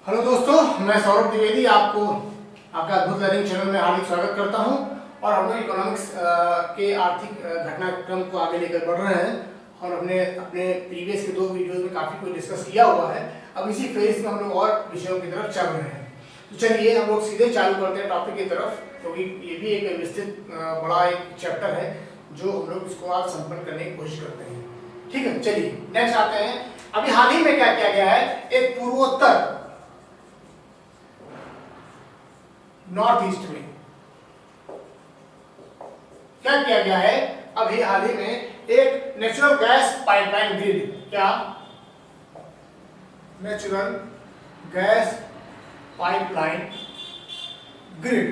Hello दोस्तों, मैं सौरभ द्विवेदी आपको आपका अद्भुत लर्निंग चैनल में हार्दिक स्वागत करता हूं। और हम लोग इकोनॉमिक्स के आर्थिक घटनाक्रम को आगे लेकर बढ़ रहे हैं और हमने अपने प्रीवियस के 2 वीडियोस में काफ़ी कुछ डिस्कस किया हुआ है। अब इसी फेज में हम लोग और विषयों की तरफ चल रहे हैं। तो चलिए हम लोग सीधे चालू करते हैं टॉपिक की तरफ, क्योंकि ये भी एक विस्तृत बड़ा एक चैप्टर है जो हम लोग इसको आज संपन्न करने की कोशिश करते हैं। ठीक है, चलिए नेक्स्ट आते हैं। अभी हाल ही में क्या किया गया है, एक पूर्वोत्तर नॉर्थ ईस्ट में क्या किया गया है, अभी हाल ही में एक नेचुरल गैस पाइपलाइन ग्रिड, क्या नेचुरल गैस पाइपलाइन ग्रिड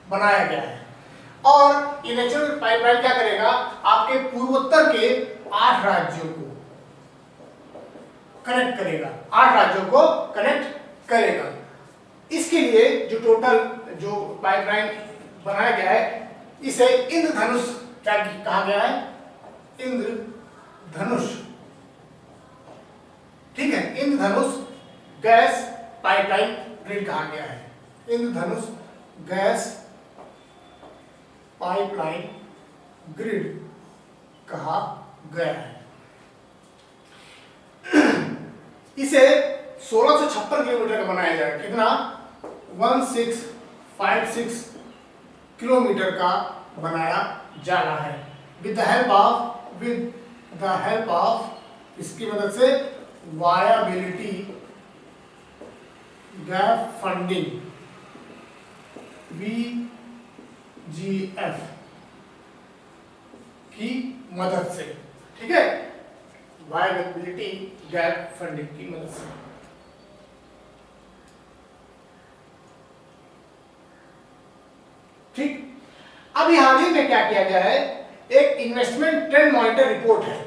बनाया गया है। और ये नेचुरल पाइपलाइन क्या करेगा, आपके पूर्वोत्तर के 8 राज्यों को कनेक्ट करेगा, 8 राज्यों को कनेक्ट करेगा। इसके लिए जो टोटल जो पाइपलाइन बनाया गया है, इसे इंद्रधनुष क्या कहा गया है, इंद्रधनुष। ठीक है, इंद्रधनुष गैस पाइपलाइन ग्रिड कहा गया है, इंद्रधनुष गैस पाइपलाइन ग्रिड कहा गया है। इसे 1656 किलोमीटर का बनाया जाएगा। कितना? 1656 किलोमीटर का बनाया जा रहा है विद द हेल्प ऑफ इसकी मदद से वायबिलिटी गैप फंडिंग VGF की मदद से। ठीक है, वायबिलिटी गैप फंडिंग की मदद से। ठीक, अभी हाल ही में क्या किया गया है, एक इन्वेस्टमेंट ट्रेंड मॉनिटर रिपोर्ट है।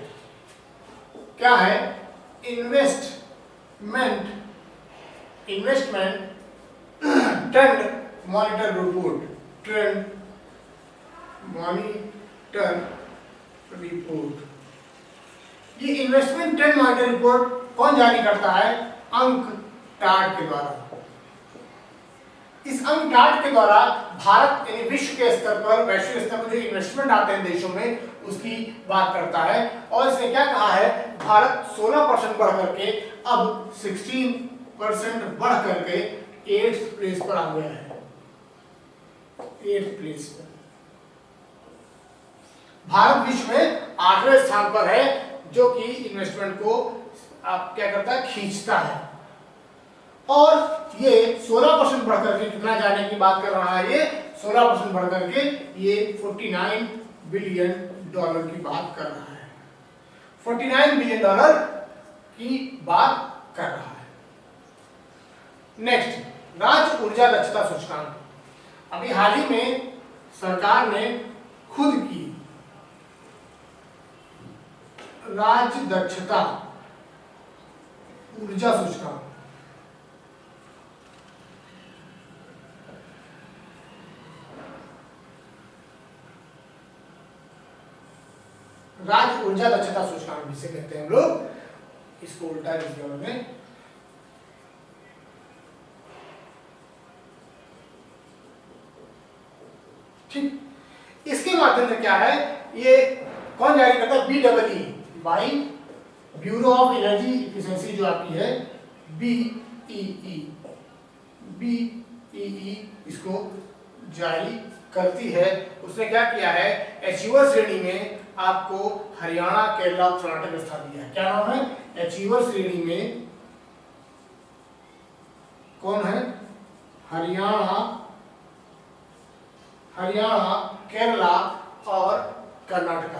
क्या है? Investment trend monitor report, trend monitor report. ये इन्वेस्टमेंट ट्रेंड मॉनिटर रिपोर्ट कौन जारी करता है? अंकटाड के द्वारा। इस अंकटाड के द्वारा भारत यानी विश्व के स्तर पर, वैश्विक स्तर पर जो इन्वेस्टमेंट आते हैं देशों में, उसकी बात करता है। और इसने क्या कहा है, भारत 16% बढ़ करके अब 16% बढ़ करके 8th प्लेस पर आ गया है, 8th प्लेस पर। भारत विश्व में 8वें स्थान पर है, जो कि इन्वेस्टमेंट को आप क्या करता है, खींचता है। और ये 16% बढ़कर के कितना जाने की बात कर रहा है, ये 16% बढ़कर के ये $49 बिलियन की बात कर रहा है, $49 बिलियन की बात कर रहा है। नेक्स्ट, राज्य ऊर्जा दक्षता सूचकांक। अभी हाल ही में सरकार ने खुद की राज्य दक्षता ऊर्जा सूचकांक राज्य ऊर्जा दक्षता सूचकांक जिसे कहते हैं हम लोग, इसको उल्टा लिख दिया उन्होंने। ठीक, इसके माध्यम से क्या है, ये कौन जारी करता है? BEE by bureau of energy efficiency जो आपकी है, BEE इसको जारी करती है। उसने क्या किया है, अचीवर श्रेणी में आपको हरियाणा, केरला और कर्नाटक स्थान दिया है। क्या नाम है? अचीवर श्रेणी में कौन है? हरियाणा, केरला और कर्नाटक।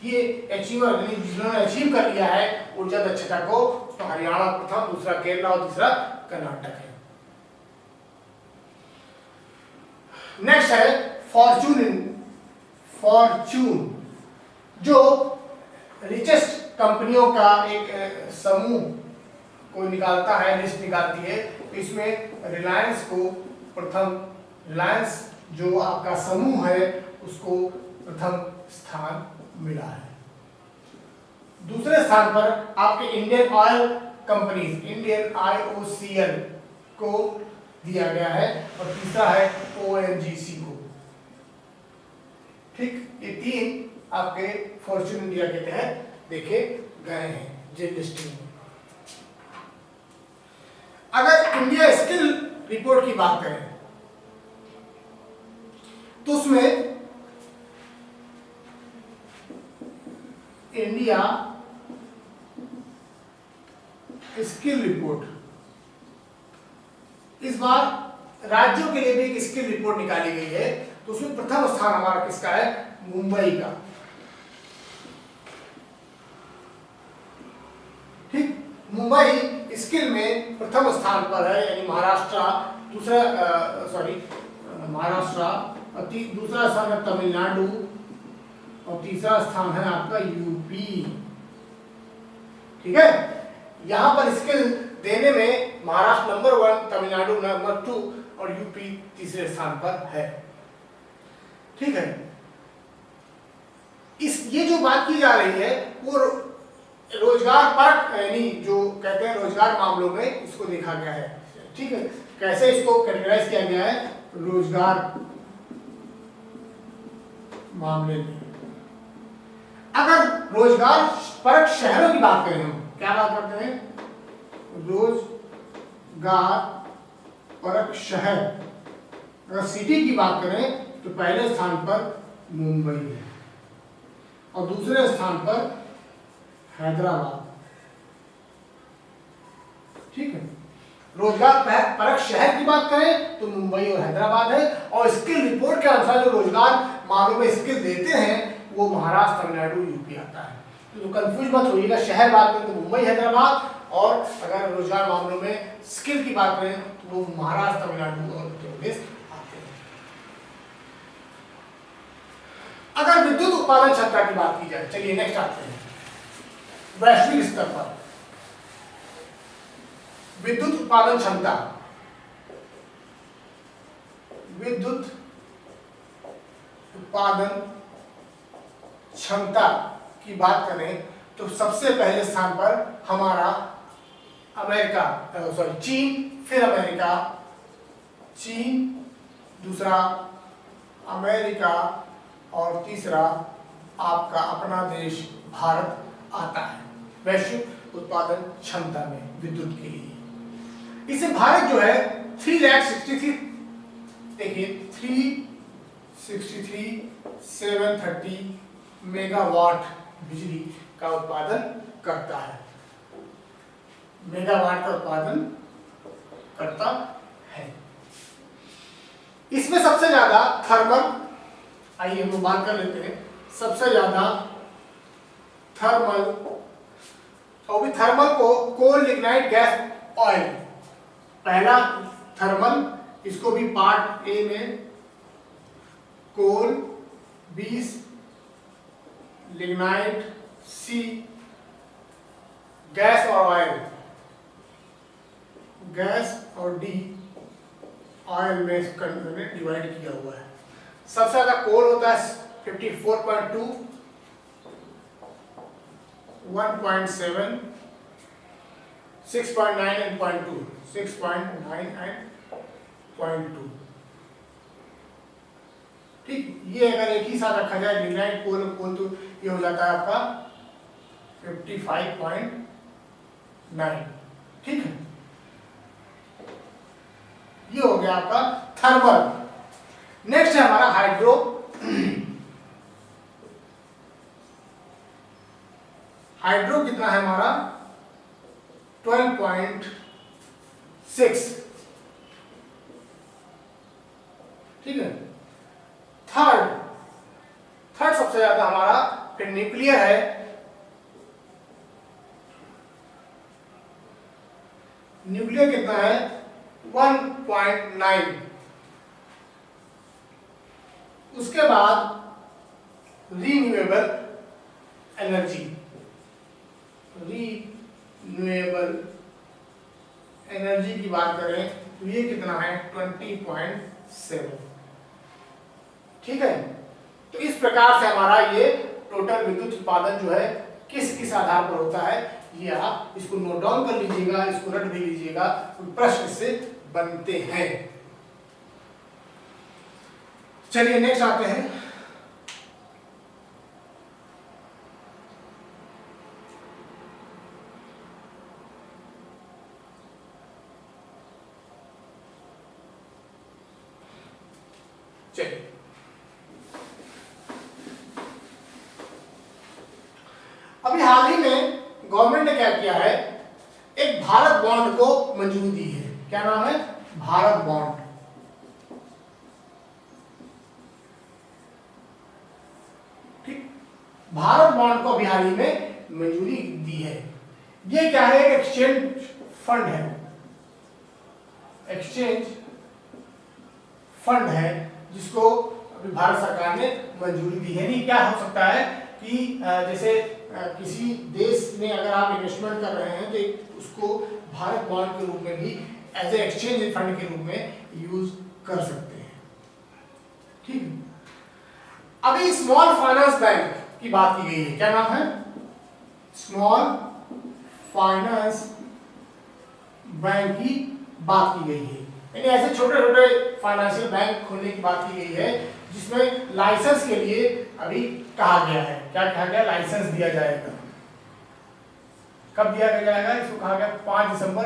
ये अचीवर जिन्होंने अचीव कर लिया है ऊर्जा दक्षता को, तो हरियाणा प्रथम, दूसरा केरला और तीसरा कर्नाटक है। नेक्स्ट है फॉर्च्यून, जो रिचेस्ट कंपनियों का एक समूह को निकालता है, लिस्ट निकालती है। इसमें रिलायंस को प्रथम, रिलायंस जो आपका समूह है उसको प्रथम स्थान मिला है। दूसरे स्थान पर आपके Indian oil companies, Indian IOCL को दिया गया है, और तीसरा है ONGC को। ठीक, ये 3 आपके फॉर्च्यून इंडिया के तहत देखे गए हैं जिन लिस्टिंग में। अगर इंडिया स्किल रिपोर्ट की बात करें तो उसमें इंडिया स्किल रिपोर्ट, इस बार राज्यों के लिए भी एक स्किल रिपोर्ट निकाली गई है, तो उसमें प्रथम स्थान हमारा किसका है? मुंबई का। ठीक, मुंबई स्किल में प्रथम स्थान पर है, यानी महाराष्ट्र दूसरा, महाराष्ट्र, और दूसरा स्थान है तमिलनाडु, और तीसरा स्थान है आपका यूपी। ठीक है, यहां पर स्किल देने में महाराष्ट्र नंबर 1, तमिलनाडु नंबर 2 और यूपी तीसरे स्थान पर है। ठीक है, ये जो बात की जा रही है वो रोजगार परक, यानी जो कहते हैं रोजगार मामलों में इसको देखा गया है। ठीक है, कैसे इसको कैटेगराइज किया गया है? रोजगार मामले में अगर रोजगार परक शहरों की बात करें, हम क्या बात करते हैं? रोजगार परक शहर, अगर सिटी की बात करें तो पहले स्थान पर मुंबई है और दूसरे स्थान पर हैदराबाद। ठीक है, रोजगार परक शहर की बात करें तो मुंबई और हैदराबाद है, और स्किल रिपोर्ट के अनुसार जो रोजगार मामलों में स्किल देते हैं वो महाराष्ट्र, तमिलनाडु, यूपी आता है। तो कंफ्यूज मत होइएगा, शहर बात करें तो मुंबई, हैदराबाद, और अगर रोजगार मामलों में स्किल की बात करें तो वो महाराष्ट्र, तमिलनाडु और उत्तर प्रदेश आते हैं। अगर विद्युत उत्पादन क्षमता की बात की जाए, चलिए नेक्स्ट आते हैं। वैश्विक स्तर पर विद्युत उत्पादन क्षमता, विद्युत उत्पादन क्षमता की बात करें तो सबसे पहले स्थान पर हमारा अमेरिका, चीन, फिर अमेरिका, चीन, दूसरा अमेरिका, और तीसरा आपका अपना देश भारत आता है वैश्विक उत्पादन क्षमता में विद्युत के लिए। इसे भारत जो है 3,63, देखिए 363,730 मेगावाट बिजली का उत्पादन करता है, मेगावाट का उत्पादन करता है। इसमें सबसे ज्यादा थर्मल, आइए हम बात कर लेते हैं, सबसे ज्यादा थर्मल, और भी थर्मल को कोल, लिग्नाइट, गैस, ऑयल, पहला थर्मल, इसको भी पार्ट ए में कोल 20, लिग्नाइट सी, गैस और ऑयल, गैस और डी ऑयल में डिवाइड किया हुआ है। सबसे ज्यादा कोल होता है 54.2, 1.7, 6.9 एंड 0.2, 6.9 एंड 0.2। ठीक, ये अगर एक ही साथ रखा जाए लिग्नाइट, कोल तो ये हो जाता है आपका 55.9। ठीक है, ये हो गया आपका थर्मल। नेक्स्ट है हमारा हाइड्रो। हाइड्रो कितना है हमारा? 12.6। ठीक है, थर्ड सबसे ज्यादा हमारा फिर न्यूक्लियर है, न्यूक्लियर कितना है? 1.9। उसके बाद रीन्यूएबल एनर्जी, रीन्यूएबल एनर्जी की बात करें तो ये कितना है? 20.7। ठीक है, तो इस प्रकार से हमारा ये टोटल विद्युत उत्पादन जो है किस किस आधार पर होता है, ये आप इसको नोट डाउन कर लीजिएगा, इसको रट भी लीजिएगा, प्रश्न इससे बनते हैं। चलिए नेक्स्ट आते हैं। चलिए अभी हाल ही में गवर्नमेंट ने क्या किया है, एक भारत बॉन्ड को मंजूरी दी है। क्या नाम है? भारत बॉन्ड। ठीक, भारत बॉन्ड को अभी हाल ही में मंजूरी दी है। ये क्या है? एक एक्सचेंज फंड है, एक्सचेंज फंड है जिसको अभी भारत सरकार ने मंजूरी दी है। नहीं, क्या हो सकता है कि जैसे किसी देश में अगर आप इन्वेस्टमेंट कर रहे हैं तो उसको भारत बॉन्ड के रूप में भी एज ए एक्सचेंज फंड के रूप में यूज कर सकते हैं। ठीक, अभी स्मॉल फाइनेंस बैंक की बात की गई है। क्या नाम है? स्मॉल फाइनेंस बैंक की बात की गई है, यानी ऐसे छोटे छोटे फाइनेंशियल बैंक खोलने की बात की गई है जिसमें लाइसेंस के लिए अभी कहा गया है। क्या कहा गया? लाइसेंस दिया जाएगा। कब दिया जाएगा? इसको कहा गया 5 दिसंबर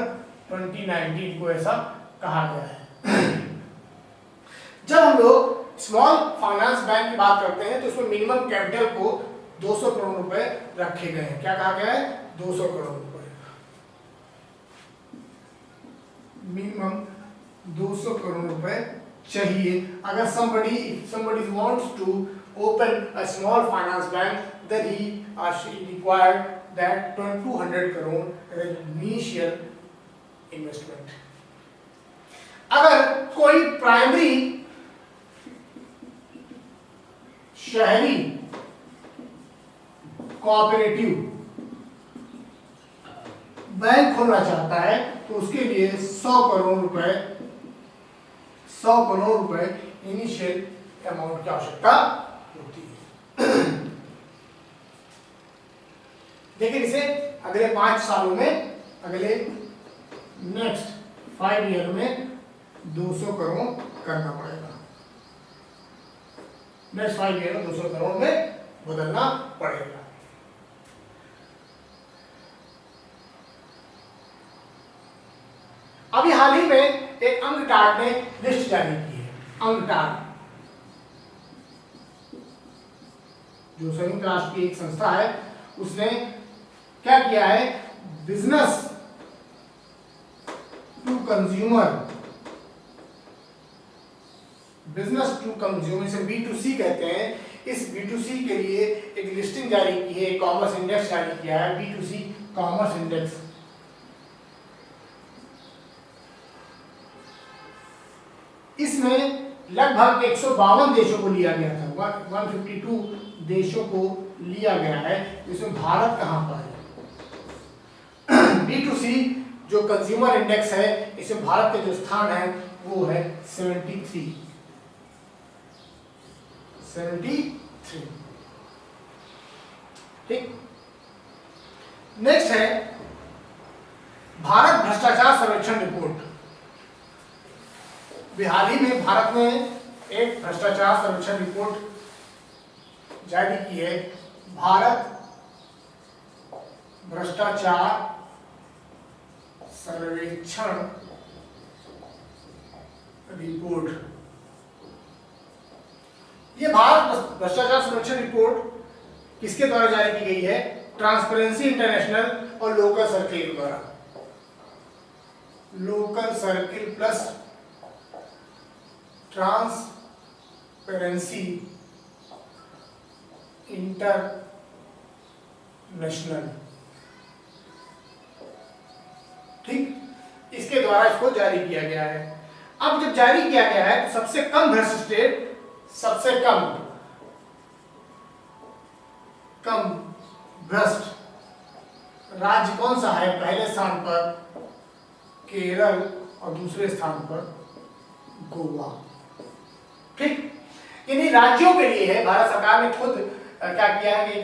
2019 को ऐसा कहा गया है। जब हम लोग स्मॉल फाइनेंस बैंक की बात करते हैं तो उसमें मिनिमम कैपिटल को 200 करोड़ रुपए रखे गए हैं। क्या कहा गया है? 200 करोड़ रुपए, मिनिमम 200 करोड़ रुपए चाहिए। अगर somebody wants to open a small finance bank, then he or she required that 200 crore as an initial investment. अगर कोई प्राइमरी शहरी कोऑपरेटिव बैंक खोलना चाहता है तो उसके लिए 100 करोड़ रुपए इनिशियल अमाउंट की आवश्यकता होती है। लेकिन इसे अगले 5 सालों में, अगले नेक्स्ट 5 ईयर में 200 करोड़ करना पड़ेगा। नेक्स्ट 5 ईयर में 200 करोड़ में बदलना पड़ेगा। अभी हाल ही में एक अंकटाड ने लिस्ट जारी की है। अंकटाड जो संयुक्त राष्ट्र की एक संस्था है, उसने क्या किया है? बिजनेस टू कंज्यूमर, इसे B2C कहते हैं। इस B2C के लिए एक लिस्टिंग जारी की है, कॉमर्स इंडेक्स जारी किया है, B2C कॉमर्स इंडेक्स। इसमें लगभग 152 देशों को लिया गया था, 152 देशों को लिया गया है। इसमें भारत कहां पर है? B2C जो कंज्यूमर इंडेक्स है, इसमें भारत का जो स्थान है वो है 73। ठीक, नेक्स्ट है भारत भ्रष्टाचार सर्वेक्षण रिपोर्ट। हाल ही में भारत ने एक भ्रष्टाचार सर्वेक्षण रिपोर्ट जारी की है, भारत भ्रष्टाचार सर्वेक्षण रिपोर्ट। ये भारत भ्रष्टाचार सर्वेक्षण रिपोर्ट किसके द्वारा जारी की गई है? ट्रांसपेरेंसी इंटरनेशनल और लोकल सर्किल द्वारा। Local circle plus transparency international. ठीक, इसके द्वारा इसको जारी किया गया है। अब जब जारी किया गया है तो सबसे कम भ्रष्ट स्टेट, सबसे कम भ्रष्ट राज्य कौन सा है? पहले स्थान पर केरल और दूसरे स्थान पर गोवा। ठीक, यानी राज्यों के लिए है, भारत सरकार ने खुद क्या किया है कि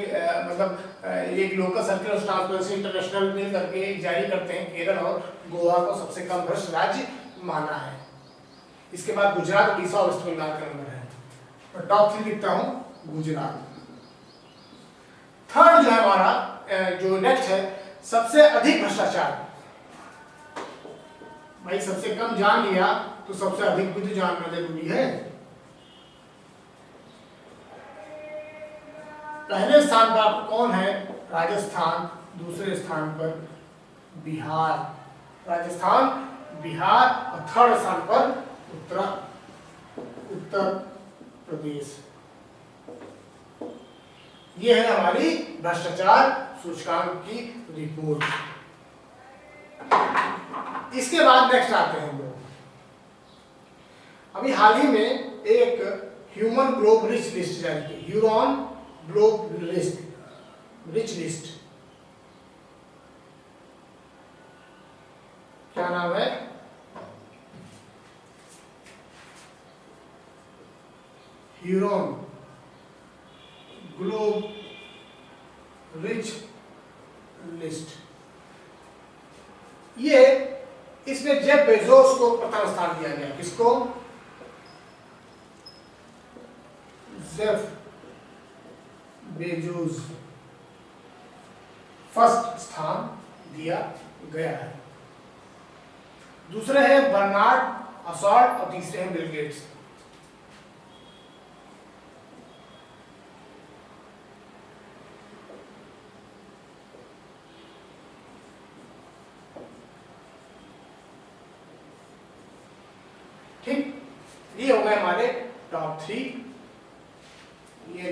एक local circle of Transparency International मिल करके जारी करते हैं, केरल और गोवा को सबसे कम भ्रष्ट राज्य माना है। इसके बाद गुजरात, उड़ीसा और वेस्ट बंगाल का नंबर है। तो टॉप 3 लिखता हूं गुजरात। थर्ड जो है हमारा जो नेक्स्ट है सबसे अधिक भ्रष्टाचार। भाई सबसे कम जान लिया तो सबसे अधिक भी तो जानना जरूरी है। पहले स्थान पर कौन है? राजस्थान। दूसरे स्थान पर बिहार, राजस्थान, बिहार और थर्ड स्थान पर उत्तर प्रदेश। ये है हमारी भ्रष्टाचार सूचकांक की रिपोर्ट। इसके बाद नेक्स्ट आते हैं हम लोग। अभी हाल ही में एक ह्यूमन ग्लोब रिच लिस्ट जारी की, ह्यूमन ग्लोब रिच लिस्ट। क्या नाम है? Human globe rich list. ये इसमें जेफ बेजोस को प्रथम स्थान दिया गया। किसको? जेफ बेजोस फर्स्ट स्थान दिया गया है। दूसरे हैं बर्नार्ड असॉल्ट और तीसरे हैं बिल गेट्स। ठीक, ये हो गए हमारे टॉप 3। ये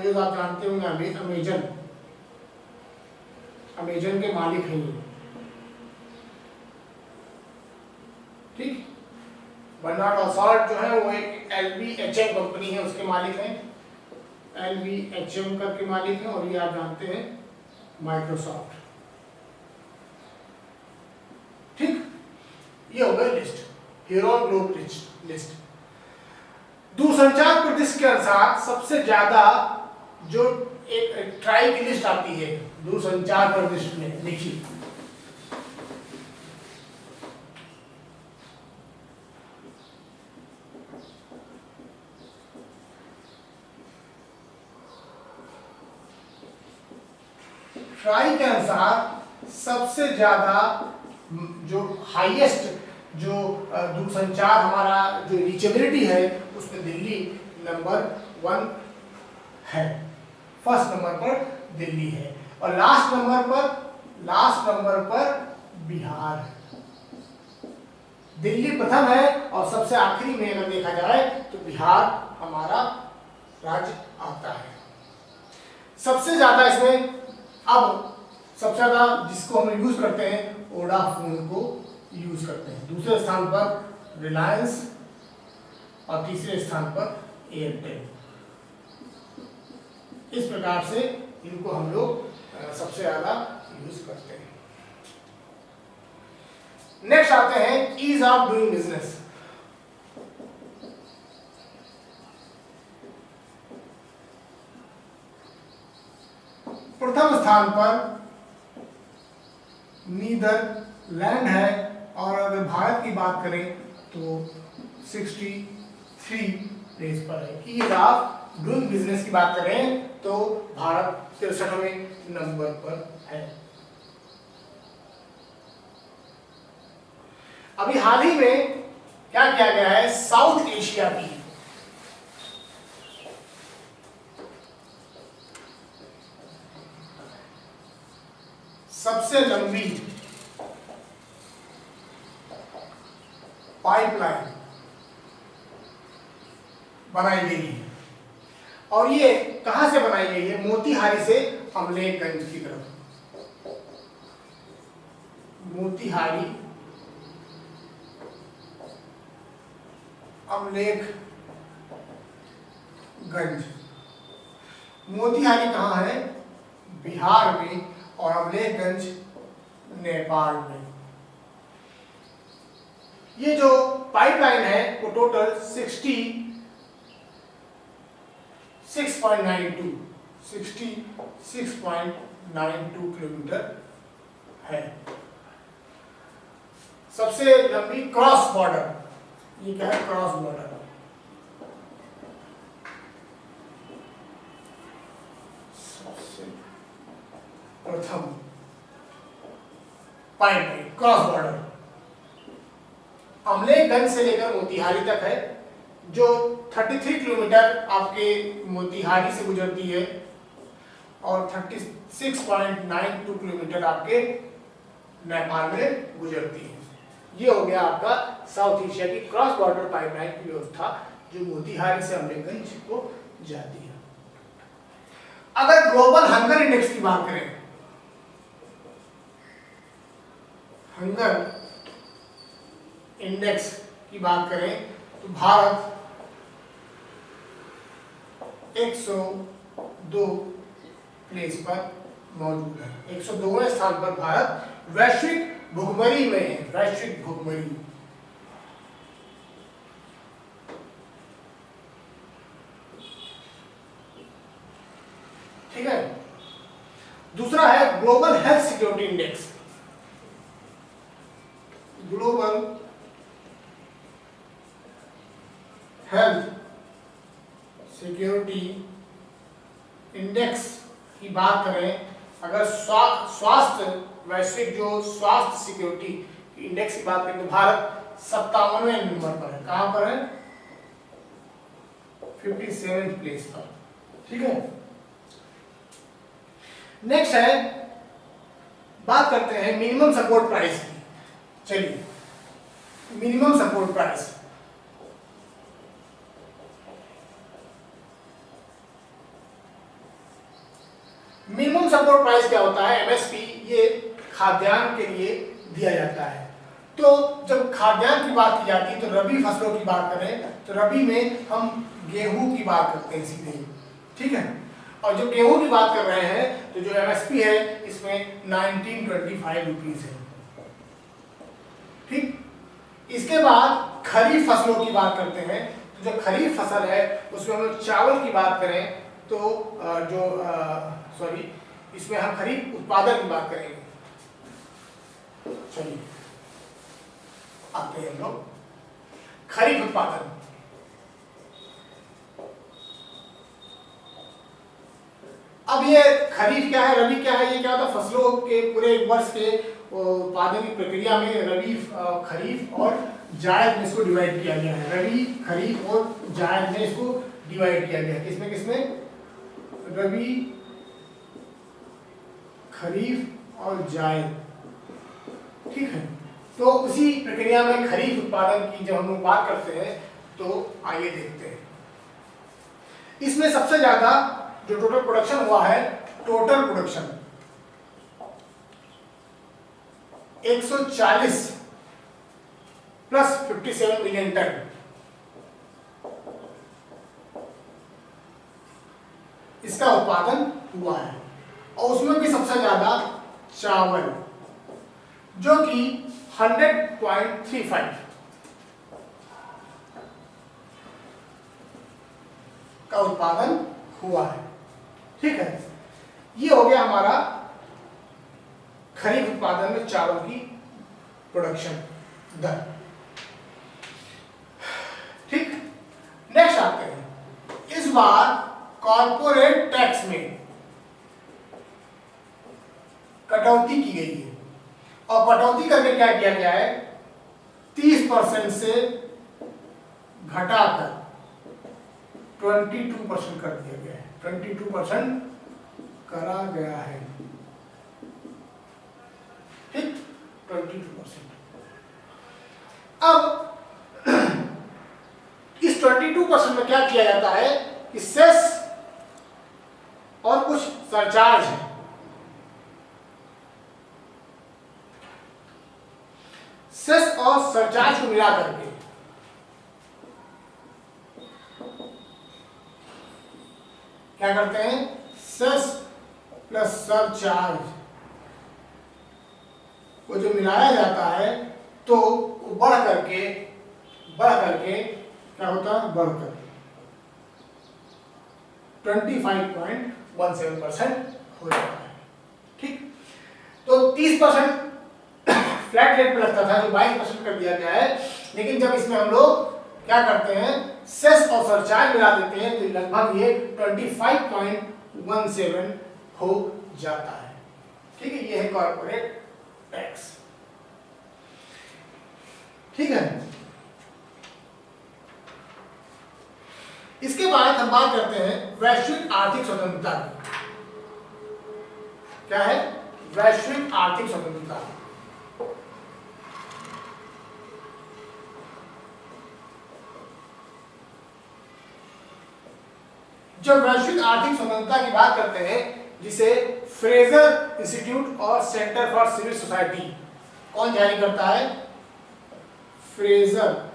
जो आप जानते होंगे अमेजन के मालिक हैं ये। ठीक, बर्नार्ड असॉल्ट जो है वो एक LVHM कंपनी है, उसके मालिक हैं। LVHM करके मालिक हैं। और ये आप जानते हैं माइक्रोसॉफ्ट। ठीक, ये हो गई list, human globe rich list. दूरसंचार परिदृश्य के अनुसार सबसे ज्यादा जो एक ट्राई की लिस्ट आती है दूरसंचार परिदृश्य में, देखिए ट्राई के अनुसार सबसे ज्यादा जो हाईएस्ट जो दूरसंचार हमारा जो रीचेबिलिटी है उसमें दिल्ली नंबर 1 है। फर्स्ट नंबर पर दिल्ली है और लास्ट नंबर पर बिहार है। दिल्ली प्रथम है और सबसे आखिरी में अगर देखा जाए तो बिहार हमारा राज्य आता है। सबसे ज्यादा इसमें अब सबसे ज्यादा जिसको हम यूज करते हैं वोडाफोन को यूज करते हैं। दूसरे स्थान पर रिलायंस और तीसरे स्थान पर एयरटेल। इस प्रकार से इनको हम लोग सबसे ज्यादा यूज करते हैं। नेक्स्ट आते हैं ईज ऑफ डूइंग बिजनेस। प्रथम स्थान पर नीदरलैंड है और अगर भारत की बात करें तो 63 प्लेस पर है। ईज ऑफ डूइंग बिजनेस की बात करें तो भारत 63वें नंबर पर है। अभी हाल ही में क्या किया गया है, साउथ एशिया की सबसे लंबी पाइपलाइन बनाई गई है और ये कहां से बनाई गई है? मोतीहारी से अमलेखगंज की तरफ। मोतीहारी अमलेखगंज। मोतीहारी कहाँ है? बिहार में और अमलेखगंज नेपाल में। ये जो पाइपलाइन है वो टोटल 66.92 66.92 किलोमीटर है। सबसे लंबी क्रॉस बॉर्डर, ये क्या है, क्रॉस बॉर्डर, सबसे प्रथम पाइपलाइन क्रॉस बॉर्डर अमलेखगंज से लेकर मोतिहारी तक है, जो 33 किलोमीटर आपके मोतिहारी से गुजरती है और 36.92 किलोमीटर आपके नेपाल में गुजरती है। ये हो गया आपका साउथ एशिया की क्रॉस बॉर्डर पाइपलाइन की व्यवस्था, जो मोतिहारी से अमलेखगंज को जाती है। अगर ग्लोबल हंगर इंडेक्स की बात करें, हंगर इंडेक्स की बात करें तो भारत 102 प्लेस पर मौजूद है। 102वें स्थान पर भारत वैश्विक भुखमरी में है, वैश्विक भुखमरी। ठीक है। दूसरा है global health security index. Global health security index की बात करें, अगर स्वास्थ्य वैश्विक जो स्वास्थ्य सिक्योरिटी इंडेक्स की बात करें तो भारत 57वें नंबर पर है। कहां पर है? 57th प्लेस पर। ठीक है। नेक्स्ट है, बात करते हैं मिनिमम सपोर्ट प्राइस की। चलिए, minimum support price, minimum support price क्या होता है? एमएसपी, ये खाद्यान्न के लिए दिया जाता है। तो जब खाद्यान्न की बात की जाती है तो रबी फसलों की बात करें तो रबी में हम गेहूं की बात करते हैं सीधे। ठीक है। और जो गेहूं की बात कर रहे हैं तो जो एमएसपी है इसमें 1925 रुपीज है। ठीक। इसके बाद खरीफ फसलों की बात करते हैं तो जो खरीफ फसल है उसमें हम लोग चावल की बात करें तो इसमें हम खरीफ उत्पादन की बात करेंगे। चलिए आते हैं हम लोग खरीफ उत्पादन। अब ये खरीफ क्या है, रबी क्या है, ये क्या होता है? फसलों के पूरे वर्ष के उत्पादन की प्रक्रिया में रबी, खरीफ और जायद में इसको डिवाइड किया गया है। रबी, खरीफ और जायद में इसको डिवाइड किया गया है। किसमें किसमें? रबी, खरीफ और जायद। ठीक है। तो उसी प्रक्रिया में खरीफ उत्पादन की जब हम लोग बात करते हैं तो आइए देखते हैं। इसमें सबसे ज्यादा जो टोटल प्रोडक्शन हुआ है, total production 140 plus 57 million ton. इसका उत्पादन हुआ है और उसमें भी सबसे ज्यादा चावल, जो कि 100.35 का उत्पादन हुआ है। ठीक है। ये हो गया हमारा खरीफ उत्पादन में चावल की प्रोडक्शन दर। ठीक। नेक्स्ट आते हैं, इस बार कॉर्पोरेट टैक्स में कटौती की गई है और कटौती करके क्या किया गया है? 30% से घटाकर 22% कर दिया गया है। 22% करा गया है। ठीक, 22%। अब इस 22% में क्या किया जाता है कि सेस और कुछ सरचार्ज है। सेस और सरचार्ज को मिला करके क्या करते हैं? सेस प्लस सरचार्ज को जो मिलाया जाता है तो बढ़ करके क्या होता है? बढ़कर 25.1 30.17% हो जाता है। ठीक, तो 30% फ्लैट रेट पे लगता था, जो 22% कर दिया गया है। लेकिन जब इसमें हम लोग क्या करते हैं, सेस और सरचार्ज मिला देते हैं, तो लगभग ये 25.17 हो जाता है। ठीक है, ये है कॉर्पोरेट टैक्स। ठीक है, इसके बाद हम बात करते हैं वैश्विक आर्थिक स्वतंत्रता की। क्या है? वैश्विक आर्थिक स्वतंत्रता। जब वैश्विक आर्थिक स्वतंत्रता की बात करते हैं, जिसे फ्रेजर इंस्टीट्यूट और सेंटर फॉर सिविल सोसाइटी कौन जारी करता है? Fraser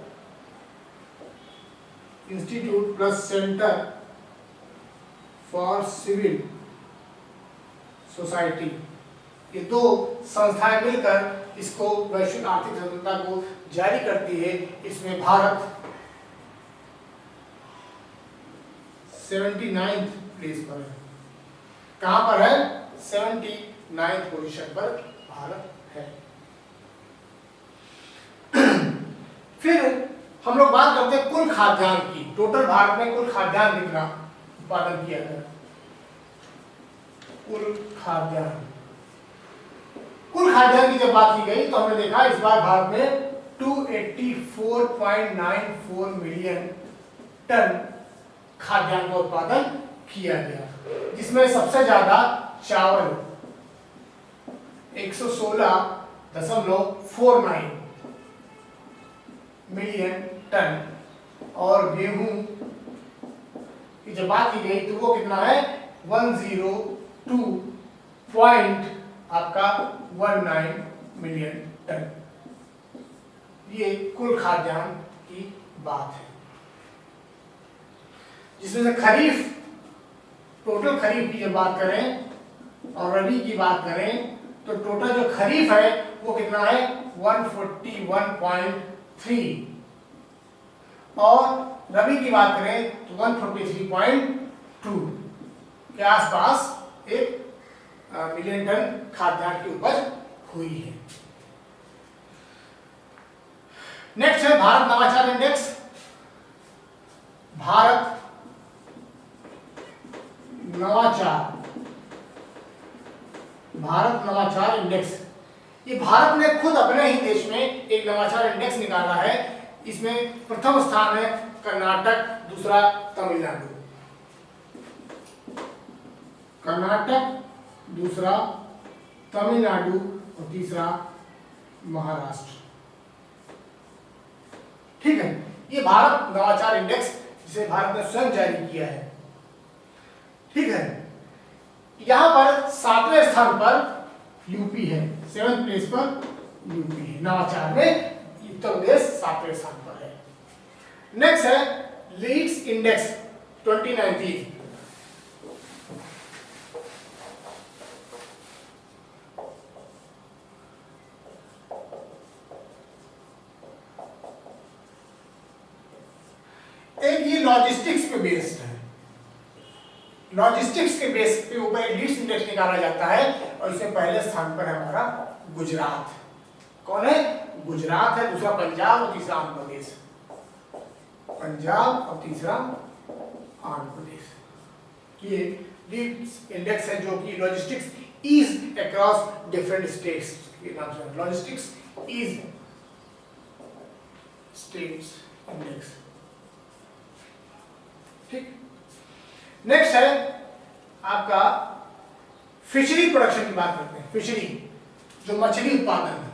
Institute plus Centre for Civil Society, ये दो संस्थाएं मिलकर इसको वैश्विक आर्थिक स्वतंत्रता को जारी करती है। इसमें भारत 79th प्लेस पर है। कहां पर है? 79th पोजीशन पर भारत है। फिर हम लोग बात करते हैं कुल खाद्यान्न की। टोटल भारत में कुल खाद्यान्न कितना उत्पादन किया गया? कुल खाद्यान्न की जब बात की गई तो हमने देखा इस बार भारत में 284.94 मिलियन टन खाद्यान्न का उत्पादन किया गया, जिसमें सबसे ज्यादा चावल 116.49 मिलियन टन, और गेहूं की जब बात की गई तो वो कितना है? 102.19 मिलियन टन। ये कुल खाद्यान्न की बात है, जिसमें से खरीफ, टोटल खरीफ की जब बात करें और रबी की बात करें तो टोटल जो खरीफ है वो कितना है? 141.3, और रबी की बात करें तो 143.2 के आसपास एक मिलियन टन खाद्यान्न की उपज हुई है। नेक्स्ट है भारत नवाचार इंडेक्स। भारत नवाचार इंडेक्स, ये भारत ने खुद अपने ही देश में एक नवाचार इंडेक्स निकाला है। इसमें प्रथम स्थान है कर्नाटक, दूसरा तमिलनाडु। कर्नाटक, दूसरा तमिलनाडु और तीसरा महाराष्ट्र। ठीक है, ये भारत नवाचार इंडेक्स जिसे भारत ने स्वयं जारी किया है। ठीक है, यहां पर 7वें स्थान पर यूपी है, 7th प्लेस पर यूपी है। नवाचार में उत्तर प्रदेश 7वें स्थान पर है। नेक्स्ट है लीड्स इंडेक्स 2019। एक ये लॉजिस्टिक्स पे बेस्ड है। लॉजिस्टिक्स के बेस पे ऊपर एक लीड्स इंडेक्स निकाला जाता है, और इसमें पहले स्थान पर है हमारा गुजरात। कौन है? गुजरात है, दूसरा पंजाब और तीसरा आंध्र प्रदेश। पंजाब और तीसरा आंध्र प्रदेश। ये लीड्स इंडेक्स है जो कि logistics is across different states के नाम से, लॉजिस्टिक्स इज स्टेट्स इंडेक्स। ठीक, नेक्स्ट है आपका फिशरी प्रोडक्शन की बात करते हैं। फिशरी जो मछली उत्पादन है,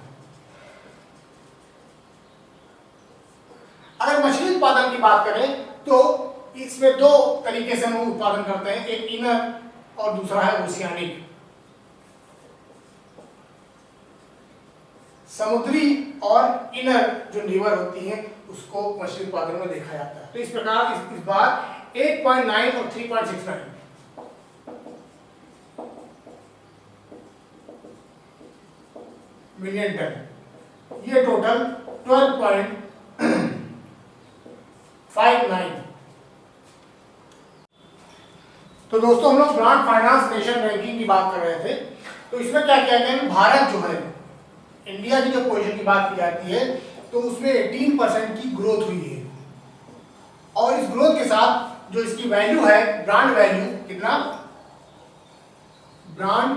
अगर मछली उत्पादन की बात करें तो इसमें दो तरीके से हम उत्पादन करते हैं, एक इनर और दूसरा है ओशियानिक। समुद्री और इनर जो लीवर होती है उसको मछली उत्पादन में देखा जाता है। तो इस प्रकार इस बार 8.9 और 3.69 मिलियन टन, ये टोटल 12.59 तो दोस्तों हम लोग ब्रांड फाइनेंस नेशन रैंकिंग की बात कर रहे थे। तो इसमें क्या किया गया है, भारत जो है, इंडिया की जो पोजीशन की बात की जाती है तो उसमें 18% की ग्रोथ हुई है। और इस ग्रोथ के साथ जो इसकी वैल्यू है, ब्रांड वैल्यू, कितना ब्रांड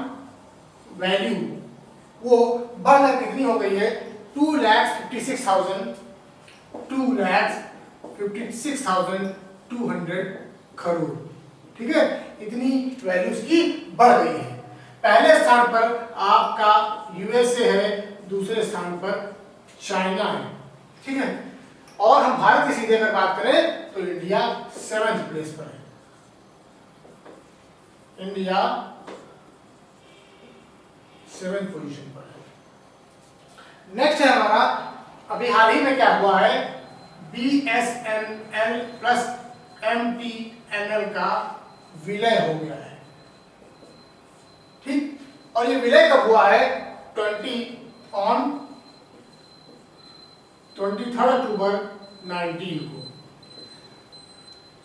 वैल्यू वो बढ़कर कितनी हो गई है, 2,56,200 करोड़। ठीक है, इतनी वैल्यूज की बढ़ गई है। पहले स्थान पर आपका यूएसए है, दूसरे स्थान पर चाइना है। ठीक है, और हम भारत की सीधे अगर बात करें तो इंडिया 7th प्लेस पर है। इंडिया 7th पोजीशन पर है। नेक्स्ट है हमारा, अभी हाल ही में क्या हुआ है, BSNL प्लस MTNL का विलय हो गया है। ठीक, और ये विलय कब हुआ है, 23 अक्टूबर 19 को।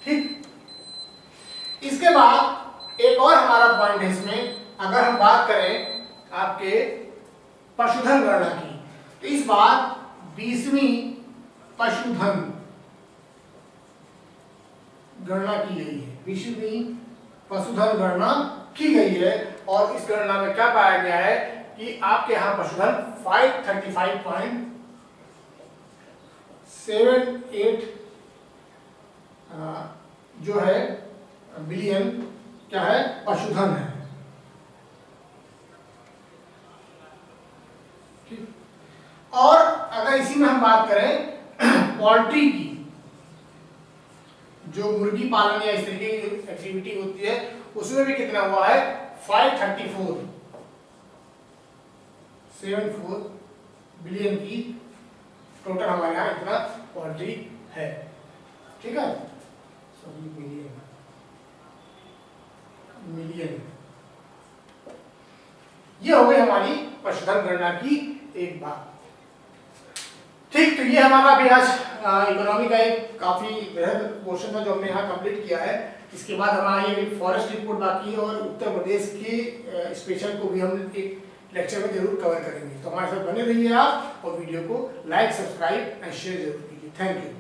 ठीक, इसके बाद एक और हमारा पॉइंट है इसमें, अगर हम बात करें आपके पशुधन गणना की, तो इस बार 20वीं पशुधन गणना की गई है। 20वीं पशुधन गणना की गई है और इस गणना में क्या पाया गया है कि आपके यहाँ पशुधन 535.78 जो है बिलियन क्या है, पशुधन है। और अगर इसी में हम बात करें पोल्ट्री की, जो मुर्गी पालन या इस तरीके की एक्टिविटी होती है, उसमें भी कितना हुआ है, 534.74 बिलियन की टोटल हमारे यहाँ इतना पोल्ट्री है। ठीक है, सॉरी मिलियन। ये हो गई हमारी पशुधन गणना की एक बात। ठीक, तो ये हमारा भी आज इकोनॉमी का एक काफी बृहद पोर्शन था जो हमने यहाँ कंप्लीट किया है। इसके बाद हमारा ये फॉरेस्ट रिपोर्ट बाकी है और उत्तर प्रदेश के स्पेशल को भी हम एक लेक्चर में जरूर कवर करेंगे। तो हमारे साथ बने रहिए आप और वीडियो को लाइक, सब्सक्राइब एंड शेयर जरूर कीजिए। Thank you.